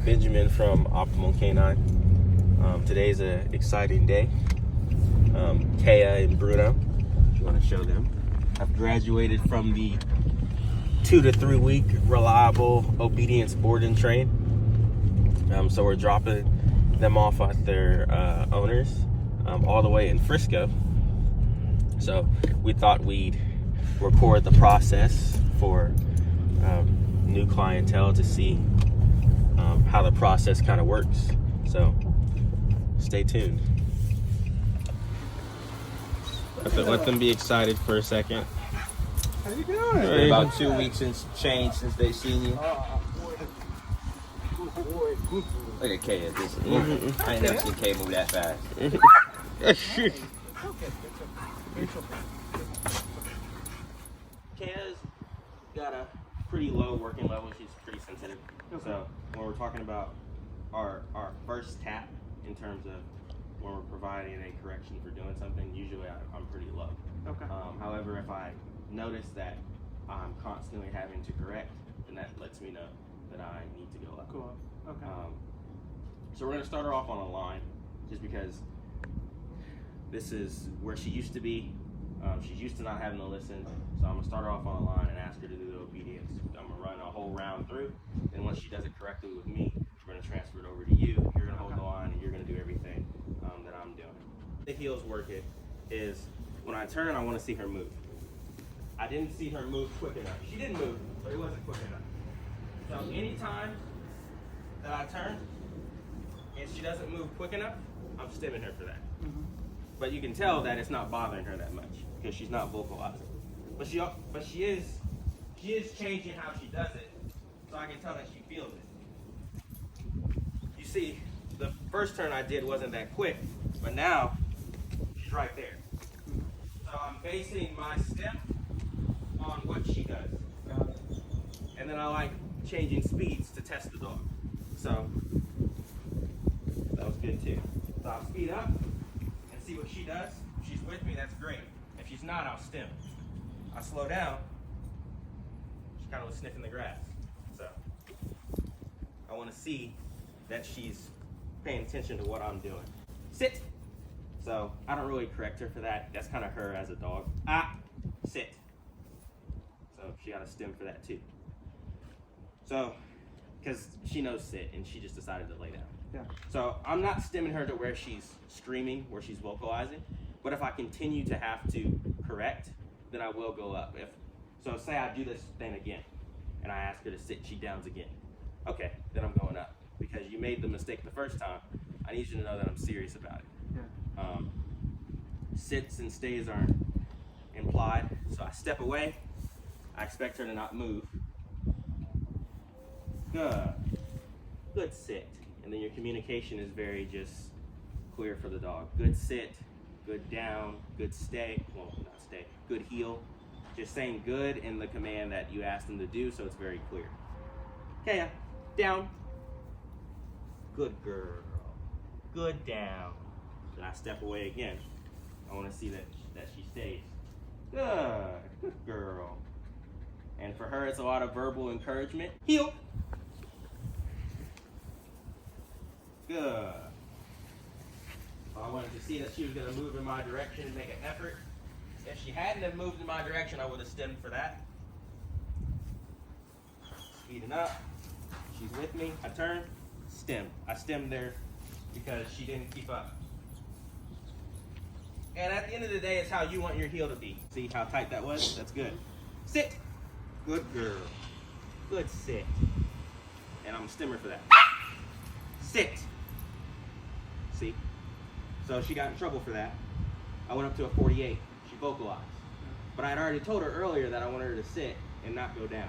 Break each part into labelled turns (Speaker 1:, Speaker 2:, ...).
Speaker 1: Benjamin from Optimal Canine. Today's an exciting day. Kaya and Bruno, if you want to show them, have graduated from the 2 to 3 week reliable obedience board and train. So we're dropping them off at their owners all the way in Frisco. So we thought we'd record the process for new clientele to see how the process kind of works. So stay tuned. Let them be excited for a second.
Speaker 2: How you doing?
Speaker 1: It's been about 2 weeks and change since they've seen you.
Speaker 3: Look at Kaya. I ain't never seen Kaya move that fast.
Speaker 1: Kaya's got a pretty low working level. She's pretty sensitive. So when we're talking about our first tap in terms of when we're providing a correction for doing something, usually I'm pretty low.
Speaker 2: Okay.
Speaker 1: However, if I notice that I'm constantly having to correct, then that lets me know that I need to go up.
Speaker 2: Cool. Okay.
Speaker 1: So we're going to start her off on a line, just because this is where she used to be. She's used to not having to listen, so I'm going to start her off on a line and ask her to do the obedience. I'm going to run a whole round through, and once she does it correctly with me, we're going to transfer it over to you. You're going to hold the line, and you're going to do everything that I'm doing. The heels work it is when I turn, I want to see her move. I didn't see her move quick enough. She didn't move, but it wasn't quick enough. So anytime that I turn and she doesn't move quick enough, I'm stimming her for that.
Speaker 2: Mm-hmm.
Speaker 1: But you can tell that it's not bothering her that much because she's not vocalizing. But she is changing how she does it, so I can tell that she feels it. You see, the first turn I did wasn't that quick, but now she's right there. So I'm basing my stem on what she does. And then I like changing speeds to test the dog. So that was good too. So I'll speed up and see what she does. If she's with me, that's great. If she's not, I'll stem. I slow down. She kind of was sniffing the grass. So I want to see that she's paying attention to what I'm doing. Sit. So I don't really correct her for that. That's kind of her as a dog. Sit. So she got a stem for that too. So, because she knows sit and she just decided to lay down.
Speaker 2: Yeah.
Speaker 1: So I'm not stemming her to where she's screaming, where she's vocalizing. But if I continue to have to correct, then I will go up. So say I do this thing again and I ask her to sit, she downs again. Okay, then I'm going up. Because you made the mistake the first time, I need you to know that I'm serious about it.
Speaker 2: Yeah.
Speaker 1: Sits and stays aren't implied. So I step away. I expect her to not move. Good sit. And then your communication is very just clear for the dog. Good sit, good down, good stay. Well, not stay. Good heel. Just saying good in the command that you asked them to do, so it's very clear. Kaya, down. Good girl. Good down. Then I step away again. I want to see that she stays. Good girl. And for her, it's a lot of verbal encouragement. Heel. Good. I wanted to see that she was going to move in my direction and make an effort. If she hadn't have moved in my direction, I would have stemmed for that. Speeding up. She's with me. I turn. Stem. I stemmed there because she didn't keep up. And at the end of the day, it's how you want your heel to be. See how tight that was? That's good. Sit. Good girl. Good sit. And I'm a stemmer for that. Sit. See? So she got in trouble for that. I went up to a 48. She vocalized. But I had already told her earlier that I wanted her to sit and not go down.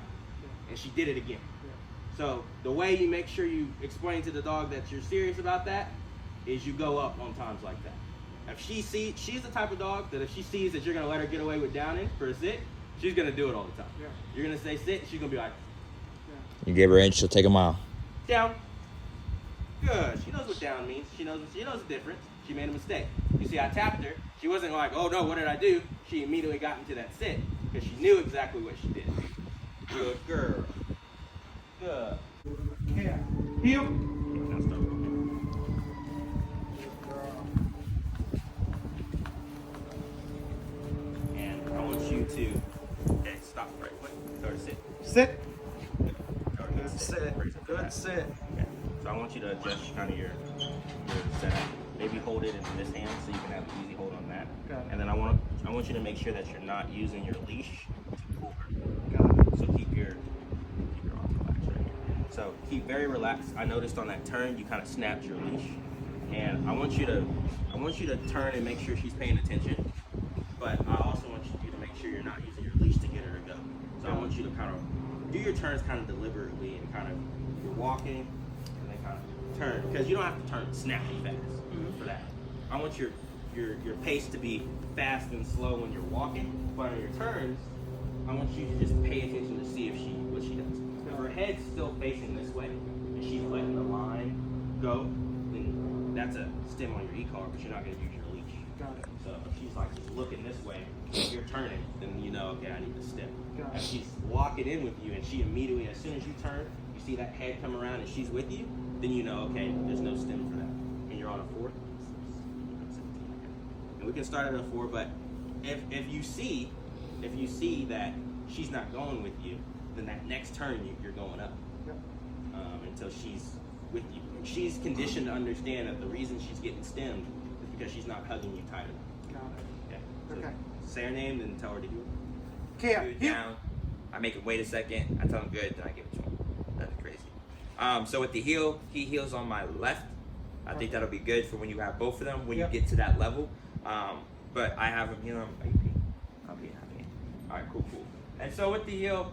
Speaker 1: And she did it again. So the way you make sure you explain to the dog that you're serious about that is you go up on times like that. If she's the type of dog that if she sees that you're going to let her get away with downing for a sit, she's going to do it all the time.
Speaker 2: Yeah.
Speaker 1: You're going to say sit, she's going to be like,
Speaker 3: You give her an inch, she'll take a mile.
Speaker 1: down. Good. She knows what down means. She knows the difference. She made a mistake. You see, I tapped her. She wasn't like, oh no, what did I do? She immediately got into that sit because she knew exactly what she did. Good girl. Good.
Speaker 2: Yeah. Heel.
Speaker 1: Now start walking. And I want you to stop right quick. Go to sit.
Speaker 2: Sit.
Speaker 1: Go to sit.
Speaker 2: Good sit.
Speaker 1: Okay. So I want you to adjust kind of your setup. Maybe hold it in this hand so you can have an easy hold on that.
Speaker 2: Got it.
Speaker 1: And then I want you to make sure that you're not using your leash to pull her.
Speaker 2: Got it.
Speaker 1: So keep your arm relaxed right here. So keep very relaxed. I noticed on that turn you kind of snapped your leash, and I want you to turn and make sure she's paying attention. But I also want you to make sure you're not using your leash to get her to go. So I want you to kind of do your turns kind of deliberately and kind of you're walking and then kind of turn, because you don't have to turn snappy fast for that. I want your pace to be fast and slow when you're walking, but on your turns, I want you to just pay attention to see what she does. If her head's still facing this way and she's letting the line go, then that's a stem on your e-collar, but you're not going to use your leash.
Speaker 2: Got it.
Speaker 1: So if she's like just looking this way, if you're turning, then you know, okay, I need to stem.
Speaker 2: Got
Speaker 1: If
Speaker 2: it.
Speaker 1: she's walking in with you and she immediately, as soon as you turn, you see that head come around and she's with you, then you know, okay, there's no stem for that. And you're on a 4. And we can start at a 4, but if you see that she's not going with you, then that next turn you're going up
Speaker 2: Yep.
Speaker 1: until she's with you. And she's conditioned to understand that the reason she's getting stemmed is because she's not hugging you tight enough.
Speaker 2: Got it.
Speaker 1: Okay. So
Speaker 2: Okay.
Speaker 1: say her name, then tell her to heel.
Speaker 2: Kia.
Speaker 3: Dude
Speaker 2: Heel.
Speaker 3: down. I make him wait a second. I tell him good, then I give it to him. That's crazy. So with the heel, he heels on my left. I think that'll be good for when you have both of them when
Speaker 2: Yep.
Speaker 3: you get to that level. But I have him heel him. I'll be happy. All right, cool. And so with the heel,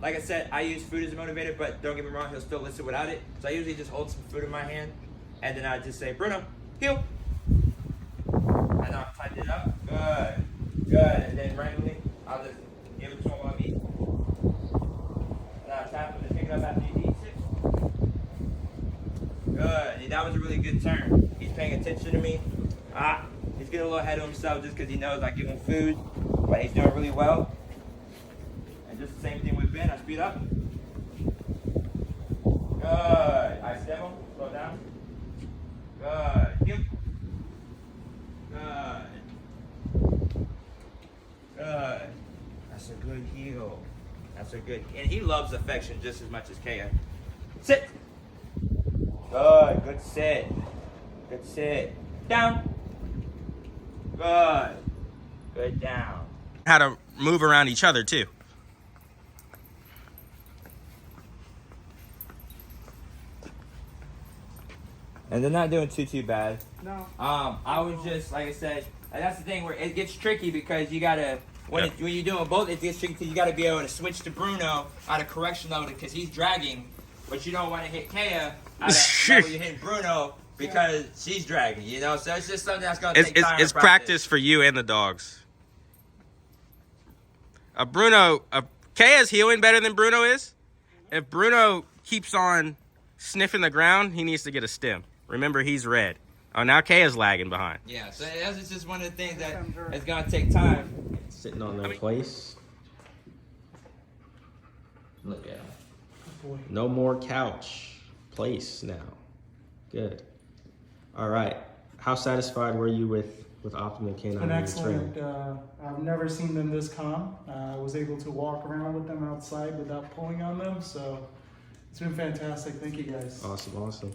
Speaker 3: like I said, I use food as a motivator, but don't get me wrong, he'll still listen without it. So I usually just hold some food in my hand, and then I just say, Bruno, heel. And I'll tighten it up. Good. And then randomly, I'll just give it to him while I eat. And I'll tap him and pick it up after he eats it. Good. And that was a really good turn. He's paying attention to me. He's getting a little ahead of himself just because he knows I give him food, but he's doing really well. And just the same thing with Ben. I speed up. Good. I stem him. Slow down. Good. Heel. Good. That's a good heel. That's a good. And he loves affection just as much as Kaya. Sit. Good. Good sit. Good sit. Down. Good. Good down.
Speaker 1: How to move around each other too.
Speaker 3: And they're not doing too bad.
Speaker 2: No.
Speaker 3: I was just, like I said, and that's the thing where it gets tricky because you gotta, when you're doing both, it gets tricky because you gotta be able to switch to Bruno out of correction level because he's dragging, but you don't want to hit Kaya out of level you're hitting Bruno because she's dragging, you know? So it's just something that's gonna take time.
Speaker 1: It's practice for you and the dogs. Kaya's healing better than Bruno is. If Bruno keeps on sniffing the ground, he needs to get a stem. Remember, he's red. Oh, now Kaya's lagging behind.
Speaker 3: Yeah, so that's just one of the things that it's gonna take time.
Speaker 1: Sitting on their place.
Speaker 3: Look at him.
Speaker 1: No more couch. Place now. Good. All right. How satisfied were you with Optimum K9?
Speaker 2: Been excellent. I've never seen them this calm. I was able to walk around with them outside without pulling on them, so it's been fantastic. Thank you guys.
Speaker 1: Awesome.